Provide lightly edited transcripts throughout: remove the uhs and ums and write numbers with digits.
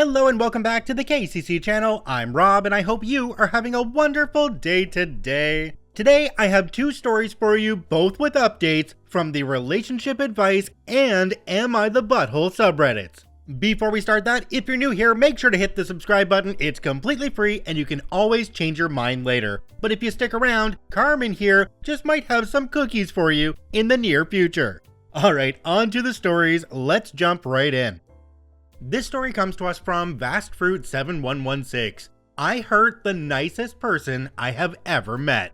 Hello and welcome back to the KCC channel. I'm Rob and I hope you are having a wonderful day today. Today I have two stories for you, both with updates from the Relationship Advice and Am I the Butthole subreddits. Before we start that, if you're new here, make sure to hit the subscribe button. It's completely free and you can always change your mind later. But if you stick around, Carmen here just might have some cookies for you in the near future. Alright, on to the stories. Let's jump right in. This story comes to us from VastFruit7116. I hurt the nicest person I have ever met.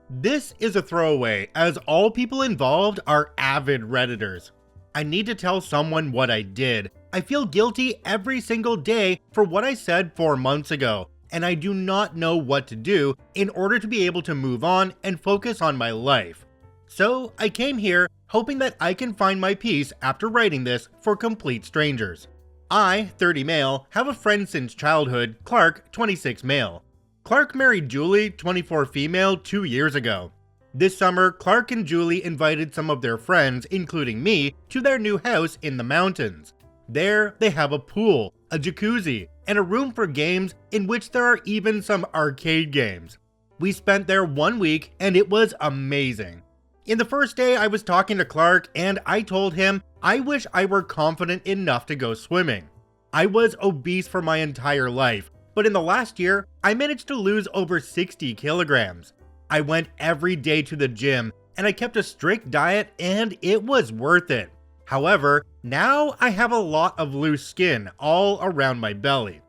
This is a throwaway, as all people involved are avid Redditors. I need to tell someone what I did. I feel guilty every single day for what I said 4 months ago, and I do not know what to do in order to be able to move on and focus on my life. So I came here hoping that I can find my peace after writing this for complete strangers. I, 30 male, have a friend since childhood, Clark, 26 male. Clark married Julie, 24 female, 2 years ago. This summer, Clark and Julie invited some of their friends, including me, to their new house in the mountains. There, they have a pool, a jacuzzi, and a room for games in which there are even some arcade games. We spent there 1 week and it was amazing. In the first day, I was talking to Clark and I told him I wish I were confident enough to go swimming. I was obese for my entire life, but in the last year, I managed to lose over 60 kilograms. I went every day to the gym and I kept a strict diet and it was worth it. However, now I have a lot of loose skin all around my belly.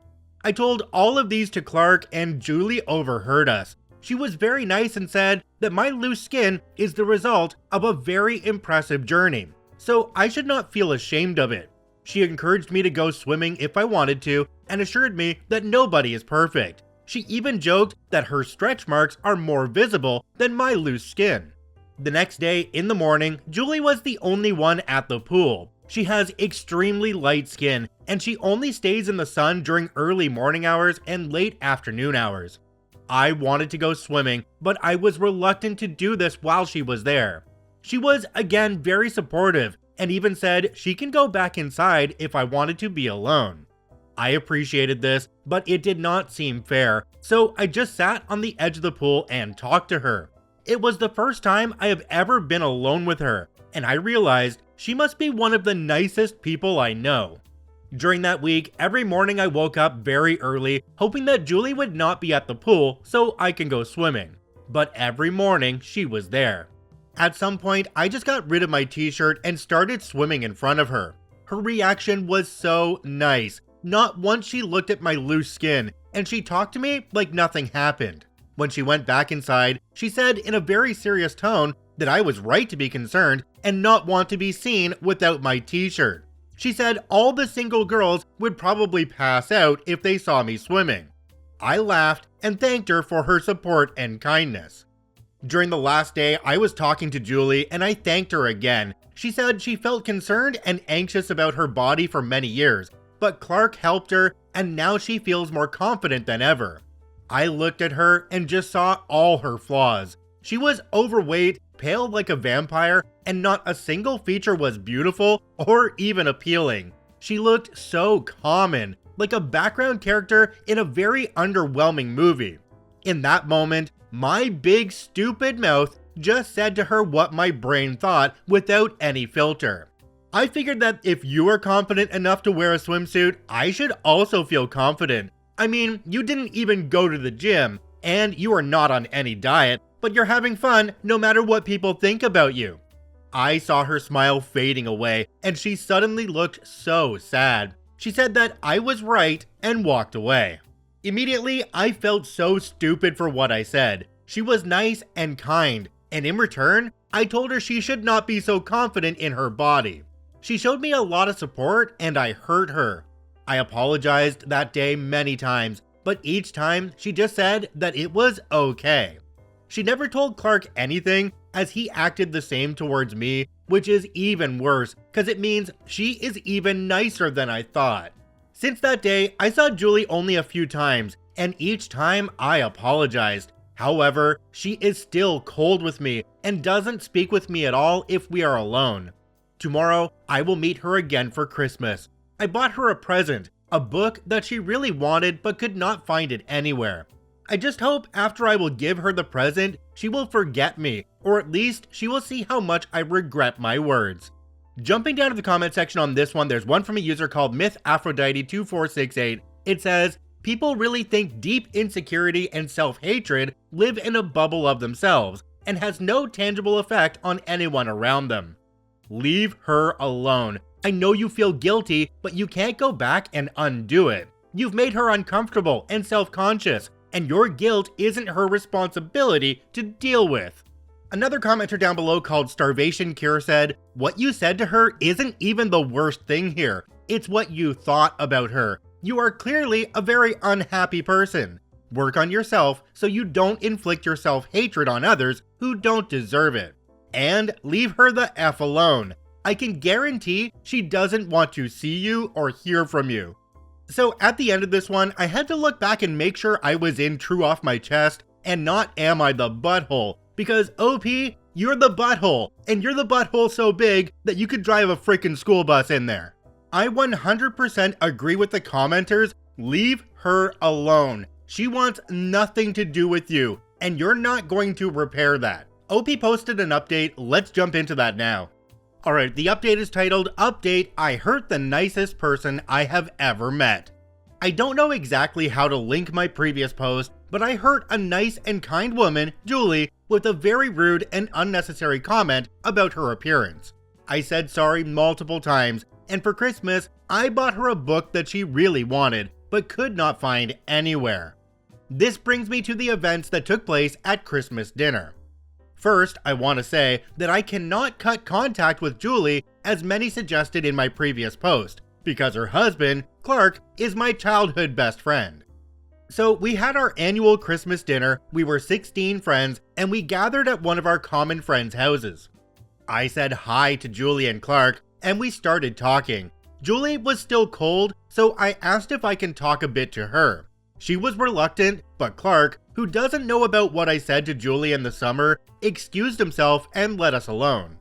I told all of these to Clark and Julie overheard us. She was very nice and said that my loose skin is the result of a very impressive journey, so I should not feel ashamed of it. She encouraged me to go swimming if I wanted to and assured me that nobody is perfect. She even joked that her stretch marks are more visible than my loose skin. The next day in the morning, Julie was the only one at the pool. She has extremely light skin and she only stays in the sun during early morning hours and late afternoon hours. I wanted to go swimming, but I was reluctant to do this while she was there. She was again very supportive and even said she can go back inside if I wanted to be alone. I appreciated this, but it did not seem fair, so I just sat on the edge of the pool and talked to her. It was the first time I have ever been alone with her, and I realized she must be one of the nicest people I know. During that week, every morning I woke up very early, hoping that Julie would not be at the pool so I can go swimming. But every morning, she was there. At some point, I just got rid of my t-shirt and started swimming in front of her. Her reaction was so nice. Not once she looked at my loose skin, and she talked to me like nothing happened. When she went back inside, she said in a very serious tone that I was right to be concerned and not want to be seen without my t-shirt. She said all the single girls would probably pass out if they saw me swimming. I laughed and thanked her for her support and kindness. During the last day, I was talking to Julie and I thanked her again. She said she felt concerned and anxious about her body for many years, but Clark helped her and now she feels more confident than ever. I looked at her and just saw all her flaws. She was overweight, pale like a vampire, and not a single feature was beautiful or even appealing. She looked so common, like a background character in a very underwhelming movie. In that moment, my big stupid mouth just said to her what my brain thought without any filter. I figured that if you are confident enough to wear a swimsuit, I should also feel confident. I mean, you didn't even go to the gym, and you are not on any diet, but you're having fun no matter what people think about you. I saw her smile fading away, and she suddenly looked so sad. She said that I was right and walked away. Immediately, I felt so stupid for what I said. She was nice and kind, and in return, I told her she should not be so confident in her body. She showed me a lot of support, and I hurt her. I apologized that day many times, but each time she just said that it was okay. She never told Clark anything as he acted the same towards me, which is even worse because it means she is even nicer than I thought. Since that day, I saw Julie only a few times, and each time I apologized. However, she is still cold with me and doesn't speak with me at all if we are alone. Tomorrow, I will meet her again for Christmas. I bought her a present, a book that she really wanted but could not find it anywhere. I just hope after I will give her the present, she will forget me, or at least she will see how much I regret my words. Jumping down to the comment section on this one, there's one from a user called MythAphrodite2468. It says, people really think deep insecurity and self-hatred live in a bubble of themselves and has no tangible effect on anyone around them. Leave her alone. I know you feel guilty, but you can't go back and undo it. You've made her uncomfortable and self-conscious, and your guilt isn't her responsibility to deal with. Another commenter down below called Starvation Cure said, what you said to her isn't even the worst thing here. It's what you thought about her. You are clearly a very unhappy person. Work on yourself so you don't inflict your self-hatred on others who don't deserve it. And leave her the F alone. I can guarantee she doesn't want to see you or hear from you. So at the end of this one, I had to look back and make sure I was in true off my chest and not am I the butthole. Because OP, you're the butthole, and you're the butthole so big that you could drive a freaking school bus in there. I 100% agree with the commenters, leave her alone. She wants nothing to do with you, and you're not going to repair that. OP posted an update, let's jump into that now. Alright, the update is titled, Update, I hurt the nicest person I have ever met. I don't know exactly how to link my previous post, but I hurt a nice and kind woman, Julie, with a very rude and unnecessary comment about her appearance. I said sorry multiple times, and for Christmas, I bought her a book that she really wanted, but could not find anywhere. This brings me to the events that took place at Christmas dinner. First, I want to say that I cannot cut contact with Julie as many suggested in my previous post, because her husband, Clark, is my childhood best friend. So we had our annual Christmas dinner, we were 16 friends, and we gathered at one of our common friends' houses. I said hi to Julie and Clark, and we started talking. Julie was still cold, so I asked if I can talk a bit to her. She was reluctant, but Clark, who doesn't know about what I said to Julie in the summer, excused himself and let us alone.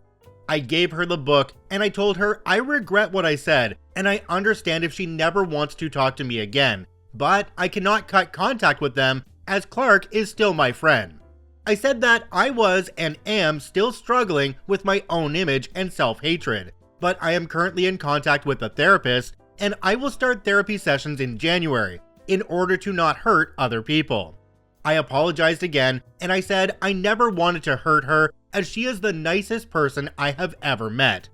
I gave her the book, and I told her I regret what I said, and I understand if she never wants to talk to me again. But I cannot cut contact with them as Clark is still my friend. I said that I was and am still struggling with my own image and self-hatred, but I am currently in contact with a therapist and I will start therapy sessions in January in order to not hurt other people. I apologized again and I said I never wanted to hurt her as she is the nicest person I have ever met.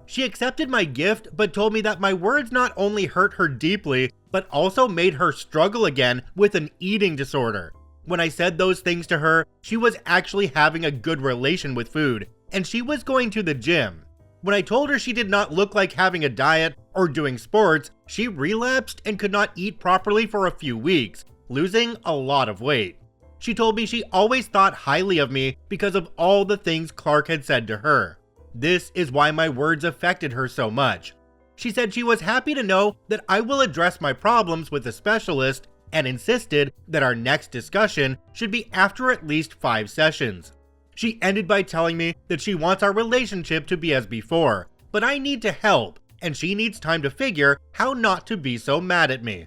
She accepted my gift but told me that my words not only hurt her deeply but also made her struggle again with an eating disorder. When I said those things to her, she was actually having a good relation with food, and she was going to the gym. When I told her she did not look like having a diet or doing sports, she relapsed and could not eat properly for a few weeks, losing a lot of weight. She told me she always thought highly of me because of all the things Clark had said to her. This is why my words affected her so much. She said she was happy to know that I will address my problems with a specialist and insisted that our next discussion should be after at least 5 sessions. She ended by telling me that she wants our relationship to be as before, but I need to help, and she needs time to figure how not to be so mad at me.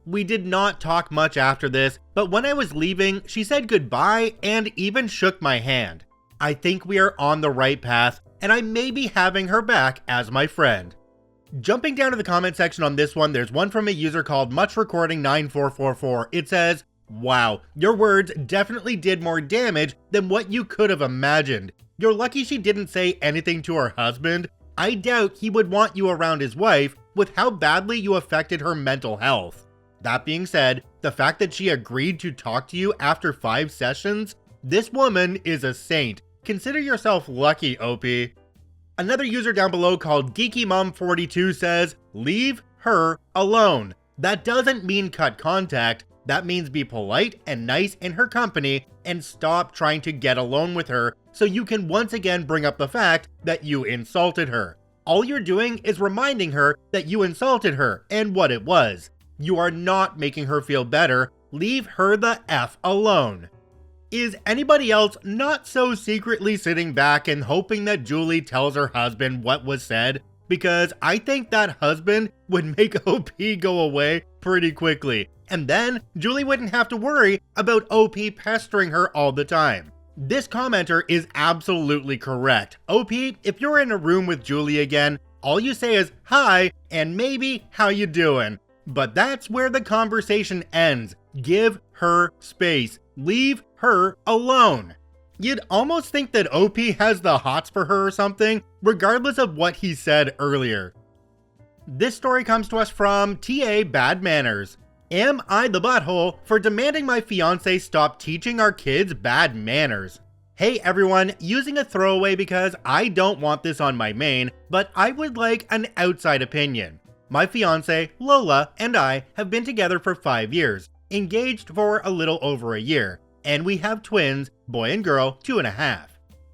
We did not talk much after this, but when I was leaving, she said goodbye and even shook my hand. I think we are on the right path, and I may be having her back as my friend. Jumping down to the comment section on this one, there's one from a user called MuchRecording9444. It says, wow, your words definitely did more damage than what you could have imagined. You're lucky she didn't say anything to her husband. I doubt he would want you around his wife with how badly you affected her mental health. That being said, the fact that she agreed to talk to you after 5 sessions, this woman is a saint. Consider yourself lucky, OP. Another user down below called GeekyMom42 says, leave her alone. That doesn't mean cut contact. That means be polite and nice in her company and stop trying to get alone with her so you can once again bring up the fact that you insulted her. All you're doing is reminding her that you insulted her and what it was. You are not making her feel better. Leave her the F alone. Is anybody else not so secretly sitting back and hoping that Julie tells her husband what was said? because I think that husband would make OP go away pretty quickly, and then Julie wouldn't have to worry about OP pestering her all the time. This commenter is absolutely correct. OP, if you're in a room with Julie again, all you say is hi and maybe how you doing. But that's where the conversation ends. Give her space. Leave her alone. You'd almost think that OP has the hots for her or something, regardless of what he said earlier. This story comes to us from TA Bad Manners. Am I the butthole for demanding my fiance stop teaching our kids bad manners? Hey everyone, using a throwaway because I don't want this on my main, but I would like an outside opinion. My fiance, Lola, and I have been together for 5 years, engaged for a little over a year, and we have twins, boy and girl, 2.5.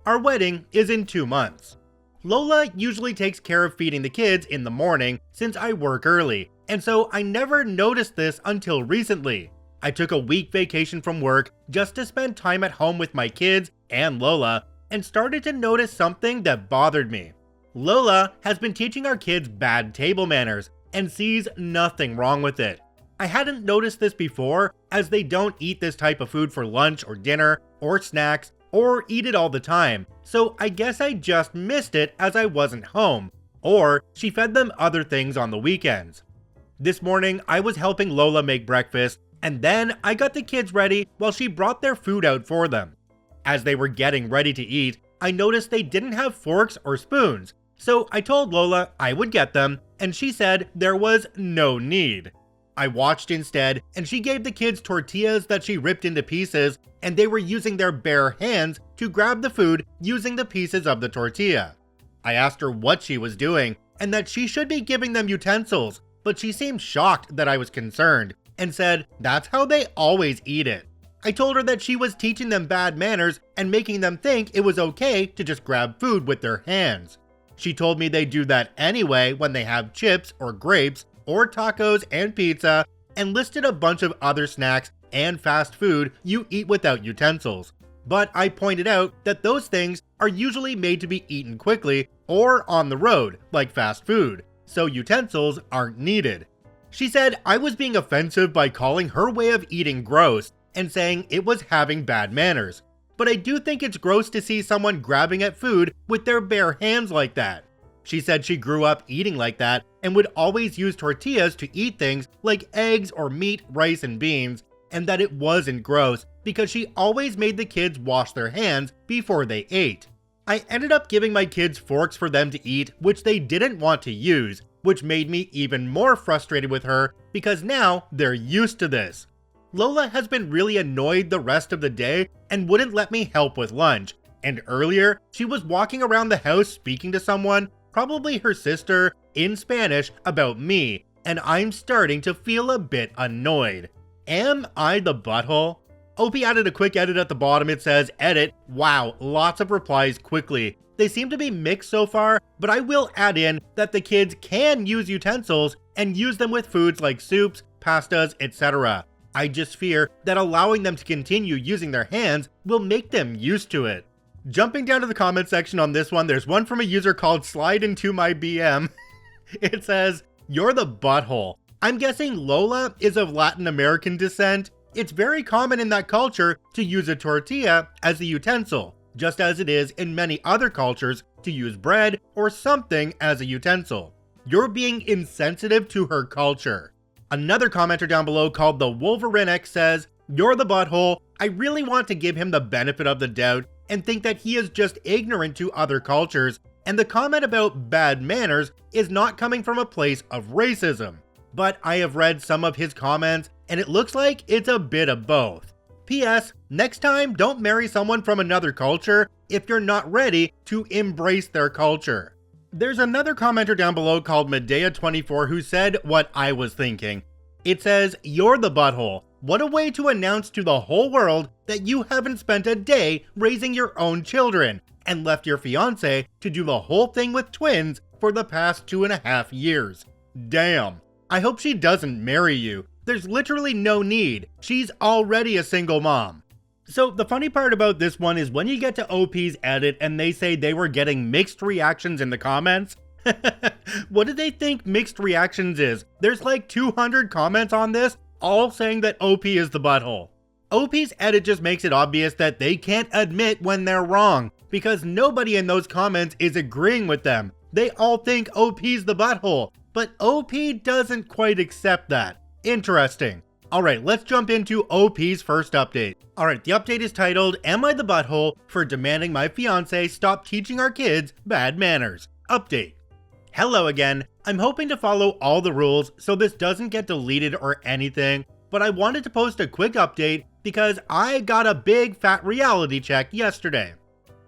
Our wedding is in 2 months. Lola usually takes care of feeding the kids in the morning since I work early, and so I never noticed this until recently. I took a week vacation from work just to spend time at home with my kids and Lola, and started to notice something that bothered me. Lola has been teaching our kids bad table manners and sees nothing wrong with it. I hadn't noticed this before, as they don't eat this type of food for lunch or dinner or snacks or eat it all the time, so I guess I just missed it as I wasn't home, or she fed them other things on the weekends. This morning, I was helping Lola make breakfast, and then I got the kids ready while she brought their food out for them. As they were getting ready to eat, I noticed they didn't have forks or spoons, so I told Lola I would get them, and she said there was no need. I watched instead, and she gave the kids tortillas that she ripped into pieces, and they were using their bare hands to grab the food using the pieces of the tortilla. I asked her what she was doing, and that she should be giving them utensils, but she seemed shocked that I was concerned, and said that's how they always eat it. I told her that she was teaching them bad manners and making them think it was okay to just grab food with their hands. She told me they do that anyway when they have chips or grapes or tacos and pizza, and listed a bunch of other snacks and fast food you eat without utensils. But I pointed out that those things are usually made to be eaten quickly or on the road, like fast food, so utensils aren't needed. She said I was being offensive by calling her way of eating gross and saying it was having bad manners. But I do think it's gross to see someone grabbing at food with their bare hands like that. She said she grew up eating like that and would always use tortillas to eat things like eggs or meat, rice, and beans, and that it wasn't gross because she always made the kids wash their hands before they ate. I ended up giving my kids forks for them to eat, which they didn't want to use, which made me even more frustrated with her because now they're used to this. Lola has been really annoyed the rest of the day and wouldn't let me help with lunch, and earlier she was walking around the house speaking to someone, probably her sister, in Spanish about me, and I'm starting to feel a bit annoyed. Am I the butthole? OP added a quick edit at the bottom. It says, edit, wow, lots of replies quickly. They seem to be mixed so far, but I will add in that the kids can use utensils and use them with foods like soups, pastas, etc. I just fear that allowing them to continue using their hands will make them used to it. Jumping down to the comment section on this one, there's one from a user called Slide Into My BM. It says, you're the butthole. I'm guessing Lola is of Latin American descent. It's very common in that culture to use a tortilla as a utensil, just as it is in many other cultures to use bread or something as a utensil. You're being insensitive to her culture. Another commenter down below called the Wolverine X says, you're the butthole. I really want to give him the benefit of the doubt and think that he is just ignorant to other cultures, and the comment about bad manners is not coming from a place of racism. But I have read some of his comments, and it looks like it's a bit of both. P.S. Next time, don't marry someone from another culture if you're not ready to embrace their culture. There's another commenter down below called AmITheA24 who said what I was thinking. It says, you're the butthole. What a way to announce to the whole world that you haven't spent a day raising your own children and left your fiance to do the whole thing with twins for the past 2.5 years. Damn. I hope she doesn't marry you. There's literally no need. She's already a single mom. So the funny part about this one is when you get to OP's edit and they say they were getting mixed reactions in the comments, What do they think mixed reactions is? There's like 200 comments on this, all saying that OP is the butthole. OP's edit just makes it obvious that they can't admit when they're wrong, because nobody in those comments is agreeing with them. They all think OP's the butthole, but OP doesn't quite accept that. Interesting. Alright, let's jump into OP's first update. Alright, the update is titled, Am I the Butthole for Demanding My Fiancé Stop Teaching Our Kids Bad Manners? Update. Hello again. I'm hoping to follow all the rules so this doesn't get deleted or anything, but I wanted to post a quick update because I got a big fat reality check yesterday.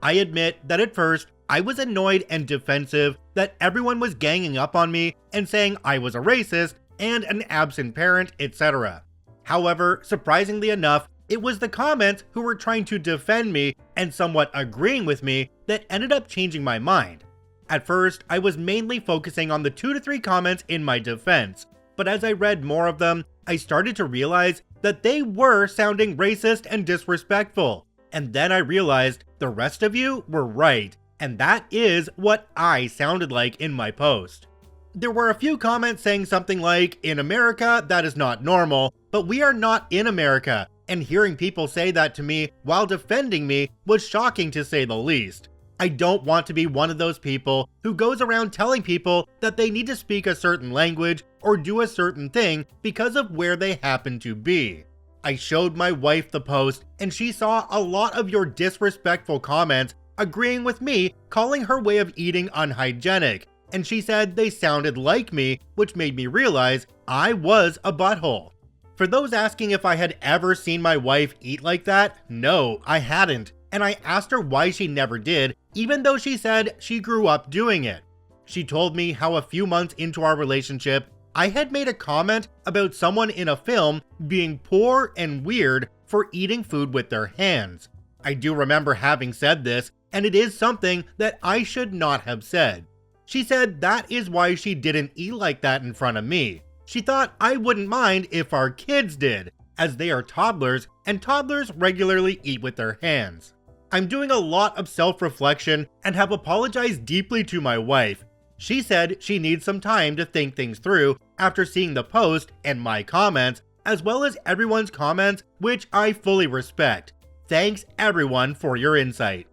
I admit that at first, I was annoyed and defensive that everyone was ganging up on me and saying I was a racist and an absent parent, etc. However, surprisingly enough, it was the comments who were trying to defend me and somewhat agreeing with me that ended up changing my mind. At first, I was mainly focusing on the 2 to 3 comments in my defense, but as I read more of them, I started to realize that they were sounding racist and disrespectful. And then I realized the rest of you were right, and that is what I sounded like in my post. There were a few comments saying something like, in America, that is not normal, but we are not in America, and hearing people say that to me while defending me was shocking to say the least. I don't want to be one of those people who goes around telling people that they need to speak a certain language or do a certain thing because of where they happen to be. I showed my wife the post and she saw a lot of your disrespectful comments agreeing with me calling her way of eating unhygienic, and she said they sounded like me, which made me realize I was a butthole. For those asking if I had ever seen my wife eat like that, no, I hadn't, and I asked her why she never did, even though she said she grew up doing it. She told me how a few months into our relationship, I had made a comment about someone in a film being poor and weird for eating food with their hands. I do remember having said this, and it is something that I should not have said. She said that is why she didn't eat like that in front of me. She thought I wouldn't mind if our kids did, as they are toddlers, and toddlers regularly eat with their hands. I'm doing a lot of self-reflection and have apologized deeply to my wife. She said she needs some time to think things through after seeing the post and my comments, as well as everyone's comments, which I fully respect. Thanks everyone for your insight.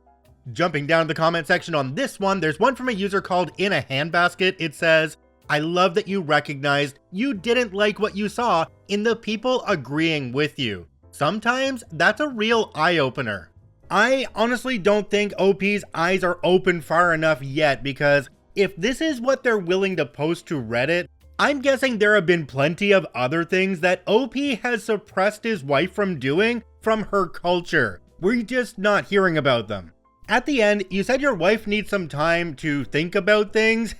Jumping down to the comment section on this one, there's one from a user called In a Handbasket. It says, I love that you recognized you didn't like what you saw in the people agreeing with you. Sometimes that's a real eye-opener. I honestly don't think OP's eyes are open far enough yet, because if this is what they're willing to post to Reddit, I'm guessing there have been plenty of other things that OP has suppressed his wife from doing from her culture. We're just not hearing about them. At the end, you said your wife needs some time to think about things.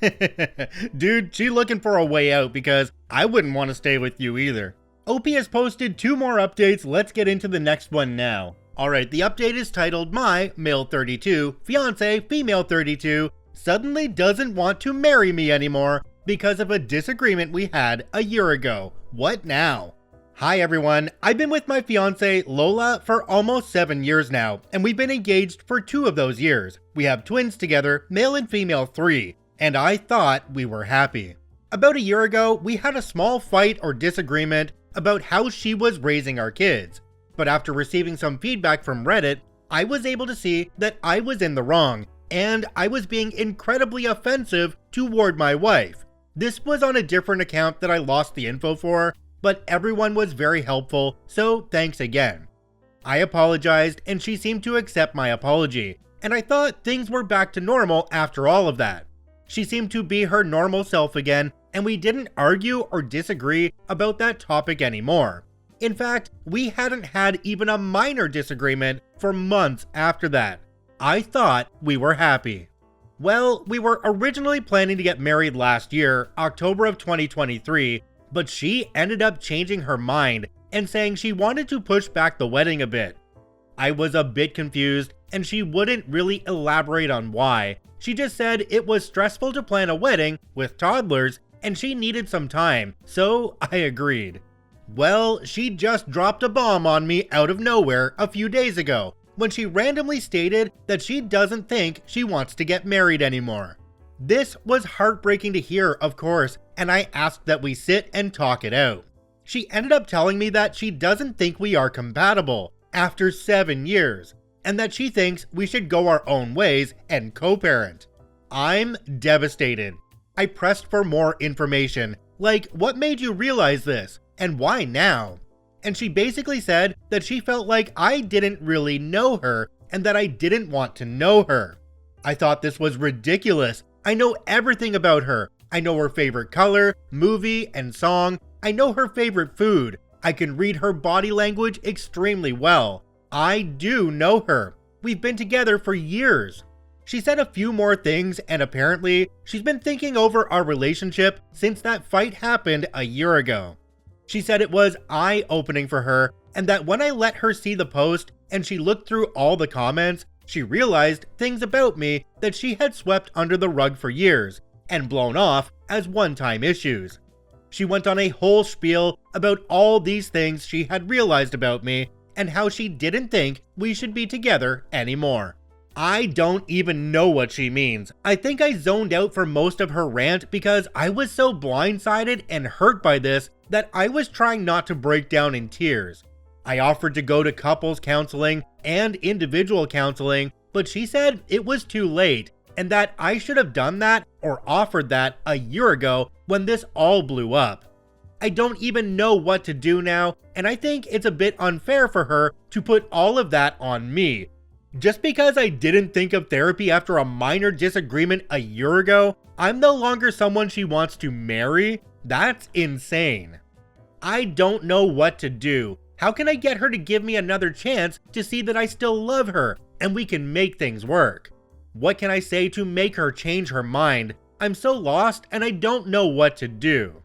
Dude, she's looking for a way out because I wouldn't want to stay with you either. OP has posted 2 more updates. Let's get into the next one now. Alright, the update is titled My Male 32 Fiancé Female 32 Suddenly Doesn't Want to Marry Me Anymore because of a disagreement we had a year ago. What now? Hi everyone, I've been with my fiancée Lola for almost 7 years now, and we've been engaged for 2 of those years. We have twins together, male and female 3, and I thought we were happy. About a year ago, we had a small fight or disagreement about how she was raising our kids. But after receiving some feedback from Reddit, I was able to see that I was in the wrong, and I was being incredibly offensive toward my wife. This was on a different account that I lost the info for, but everyone was very helpful, so thanks again. I apologized and she seemed to accept my apology, and I thought things were back to normal after all of that. She seemed to be her normal self again, and we didn't argue or disagree about that topic anymore. In fact, we hadn't had even a minor disagreement for months after that. I thought we were happy. Well, we were originally planning to get married last year, October of 2023, but she ended up changing her mind and saying she wanted to push back the wedding a bit. I was a bit confused, and she wouldn't really elaborate on why. She just said it was stressful to plan a wedding with toddlers and she needed some time, so I agreed. Well, she just dropped a bomb on me out of nowhere a few days ago when she randomly stated that she doesn't think she wants to get married anymore. This was heartbreaking to hear, of course, and I asked that we sit and talk it out. She ended up telling me that she doesn't think we are compatible after 7 years, and that she thinks we should go our own ways and co-parent. I'm devastated. I pressed for more information, like what made you realize this, and why now? And she basically said that she felt like I didn't really know her, and that I didn't want to know her. I thought this was ridiculous. I know everything about her. I know her favorite color, movie, and song. I know her favorite food. I can read her body language extremely well. I do know her. We've been together for years. She said a few more things, and apparently, she's been thinking over our relationship since that fight happened a year ago. She said it was eye-opening for her, and that when I let her see the post and she looked through all the comments, she realized things about me that she had swept under the rug for years and blown off as one-time issues. She went on a whole spiel about all these things she had realized about me and how she didn't think we should be together anymore. I don't even know what she means. I think I zoned out for most of her rant because I was so blindsided and hurt by this that I was trying not to break down in tears. I offered to go to couples counseling and individual counseling, but she said it was too late and that I should have done that or offered that a year ago when this all blew up. I don't even know what to do now, and I think it's a bit unfair for her to put all of that on me. Just because I didn't think of therapy after a minor disagreement a year ago, I'm no longer someone she wants to marry? That's insane. I don't know what to do. How can I get her to give me another chance to see that I still love her and we can make things work? What can I say to make her change her mind? I'm so lost and I don't know what to do.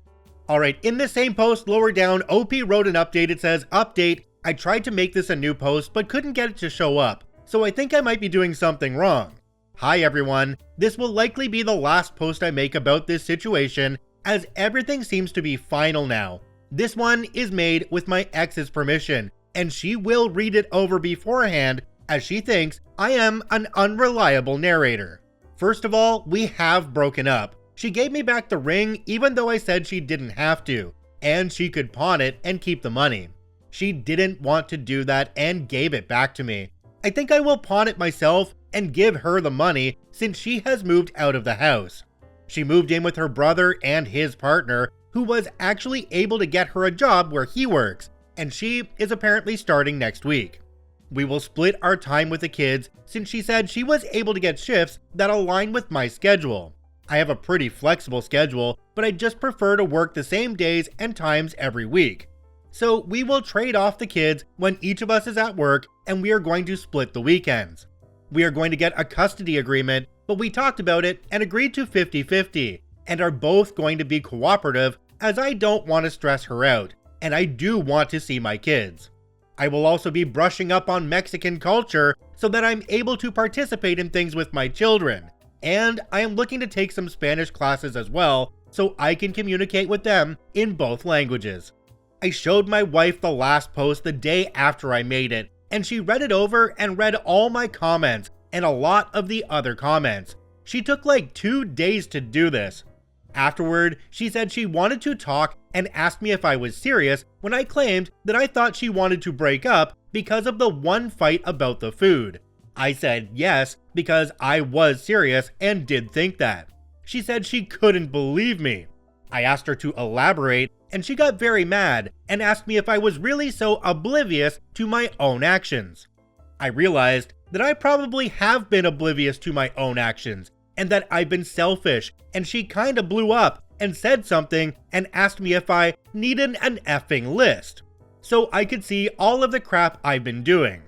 Alright, in the same post lower down, OP wrote an update. It says, "Update, I tried to make this a new post but couldn't get it to show up, so I think I might be doing something wrong. Hi everyone, this will likely be the last post I make about this situation as everything seems to be final now. This one is made with my ex's permission, and she will read it over beforehand as she thinks I am an unreliable narrator. First of all, we have broken up. She gave me back the ring even though I said she didn't have to, and she could pawn it and keep the money. She didn't want to do that and gave it back to me. I think I will pawn it myself and give her the money since she has moved out of the house. She moved in with her brother and his partner, who was actually able to get her a job where he works, and she is apparently starting next week. We will split our time with the kids since she said she was able to get shifts that align with my schedule. I have a pretty flexible schedule, but I just prefer to work the same days and times every week. So we will trade off the kids when each of us is at work, and we are going to split the weekends. We are going to get a custody agreement, but we talked about it and agreed to 50-50, and are both going to be cooperative as I don't want to stress her out, and I do want to see my kids. I will also be brushing up on Mexican culture so that I'm able to participate in things with my children, and I am looking to take some Spanish classes as well so I can communicate with them in both languages. I showed my wife the last post the day after I made it, and she read it over and read all my comments and a lot of the other comments. She took like 2 days to do this. Afterward, she said she wanted to talk and asked me if I was serious when I claimed that I thought she wanted to break up because of the one fight about the food. I said yes, because I was serious and did think that. She said she couldn't believe me. I asked her to elaborate, and she got very mad and asked me if I was really so oblivious to my own actions. I realized that I probably have been oblivious to my own actions, and that I've been selfish, and she kinda blew up and said something and asked me if I needed an effing list, so I could see all of the crap I've been doing.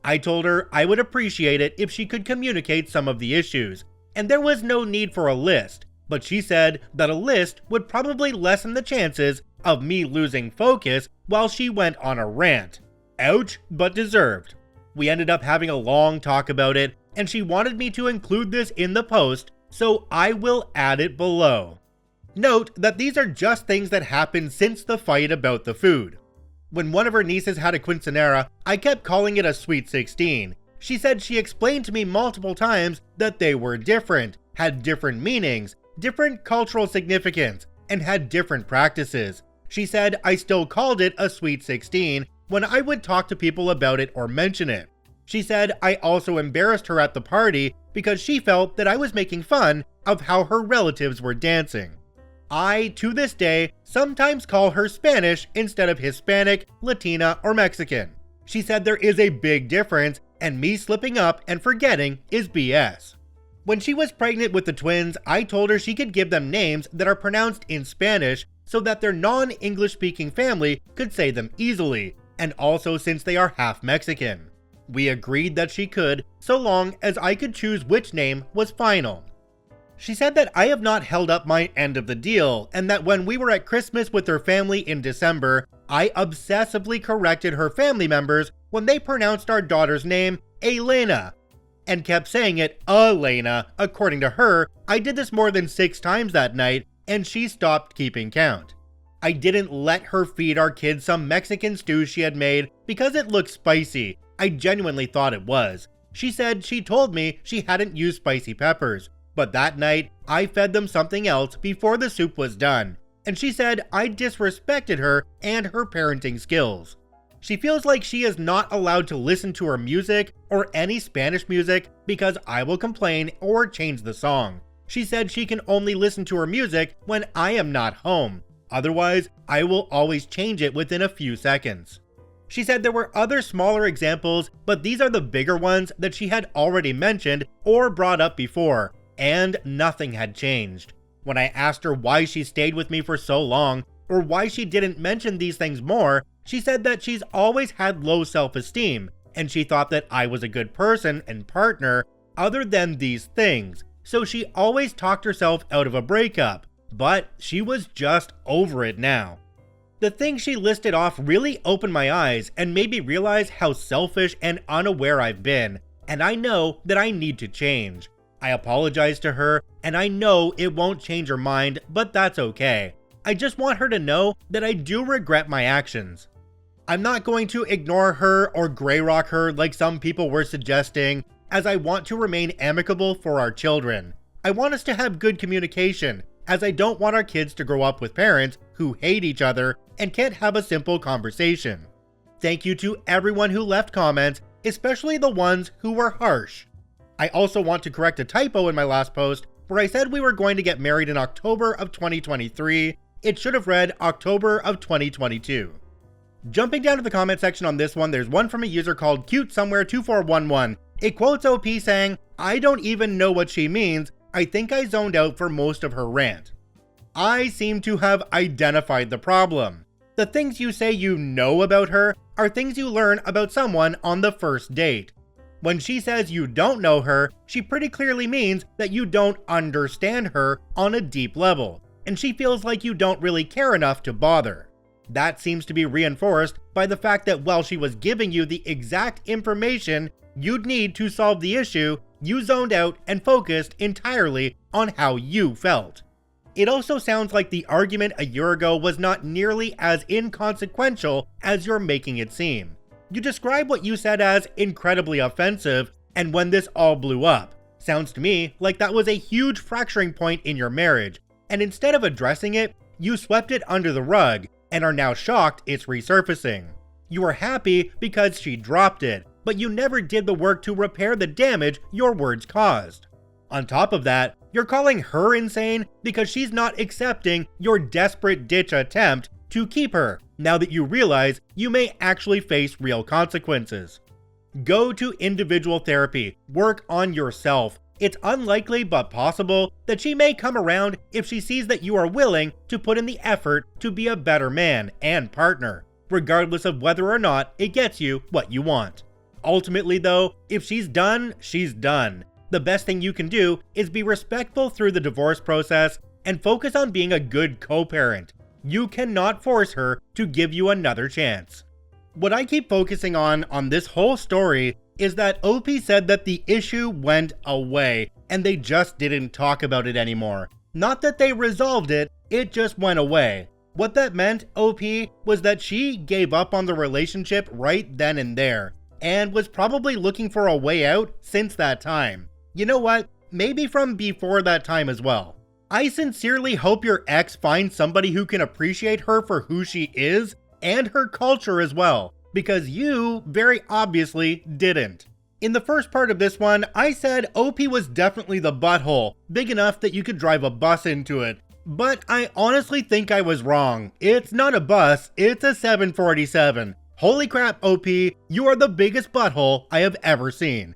I told her I would appreciate it if she could communicate some of the issues, and there was no need for a list, but she said that a list would probably lessen the chances of me losing focus while she went on a rant. Ouch, but deserved. We ended up having a long talk about it, and she wanted me to include this in the post, so I will add it below. Note that these are just things that happened since the fight about the food. When one of her nieces had a quinceanera, I kept calling it a Sweet 16. She said she explained to me multiple times that they were different, had different meanings, different cultural significance, and had different practices. She said I still called it a Sweet 16 when I would talk to people about it or mention it. She said I also embarrassed her at the party because she felt that I was making fun of how her relatives were dancing. I, to this day, sometimes call her Spanish instead of Hispanic, Latina, or Mexican. She said there is a big difference, and me slipping up and forgetting is BS. When she was pregnant with the twins, I told her she could give them names that are pronounced in Spanish so that their non-English speaking family could say them easily, and also since they are half Mexican. We agreed that she could, so long as I could choose which name was final. She said that I have not held up my end of the deal, and that when we were at Christmas with her family in December, I obsessively corrected her family members when they pronounced our daughter's name Elena, and kept saying it Elena. According to her, I did this more than 6 times that night, and she stopped keeping count. I didn't let her feed our kids some Mexican stew she had made because it looked spicy. I genuinely thought it was. She said she told me she hadn't used spicy peppers, but that night I fed them something else before the soup was done, and she said I disrespected her and her parenting skills. She feels like she is not allowed to listen to her music or any Spanish music because I will complain or change the song. She said she can only listen to her music when I am not home. Otherwise, I will always change it within a few seconds. She said there were other smaller examples, but these are the bigger ones that she had already mentioned or brought up before, and nothing had changed. When I asked her why she stayed with me for so long, or why she didn't mention these things more, she said that she's always had low self-esteem, and she thought that I was a good person and partner other than these things, so she always talked herself out of a breakup, but she was just over it now. The things she listed off really opened my eyes and made me realize how selfish and unaware I've been, and I know that I need to change. I apologized to her, and I know it won't change her mind, but that's okay. I just want her to know that I do regret my actions. I'm not going to ignore her or gray rock her like some people were suggesting, as I want to remain amicable for our children. I want us to have good communication, as I don't want our kids to grow up with parents who hate each other and can't have a simple conversation. Thank you to everyone who left comments, especially the ones who were harsh. I also want to correct a typo in my last post where I said we were going to get married in October of 2023. It should have read October of 2022. Jumping down to the comment section on this one, there's one from a user called CuteSomewhere2411. It quotes OP saying, "I don't even know what she means. I think I zoned out for most of her rant." I seem to have identified the problem. The things you say you know about her are things you learn about someone on the first date. When she says you don't know her, she pretty clearly means that you don't understand her on a deep level, and she feels like you don't really care enough to bother. That seems to be reinforced by the fact that while she was giving you the exact information you'd need to solve the issue, you zoned out and focused entirely on how you felt. It also sounds like the argument a year ago was not nearly as inconsequential as you're making it seem. You describe what you said as incredibly offensive, and when this all blew up, sounds to me like that was a huge fracturing point in your marriage, and instead of addressing it, you swept it under the rug and are now shocked it's resurfacing. You are happy because she dropped it, but you never did the work to repair the damage your words caused. On top of that, you're calling her insane because she's not accepting your desperate ditch attempt to keep her, now that you realize you may actually face real consequences. Go to individual therapy, work on yourself. It's unlikely but possible that she may come around if she sees that you are willing to put in the effort to be a better man and partner, regardless of whether or not it gets you what you want. Ultimately though, if she's done, she's done. The best thing you can do is be respectful through the divorce process and focus on being a good co-parent. You cannot force her to give you another chance. What I keep focusing on this whole story is that OP said that the issue went away and they just didn't talk about it anymore. Not that they resolved it, it just went away. What that meant, OP, was that she gave up on the relationship right then and there, and was probably looking for a way out since that time. You know what? maybe from before that time as well. I sincerely hope your ex finds somebody who can appreciate her for who she is and her culture as well, because you very obviously didn't. In the first part of this one, I said OP was definitely the butthole, big enough that you could drive a bus into it. But I honestly think I was wrong. It's not a bus, it's a 747. Holy crap, OP, you are the biggest butthole I have ever seen.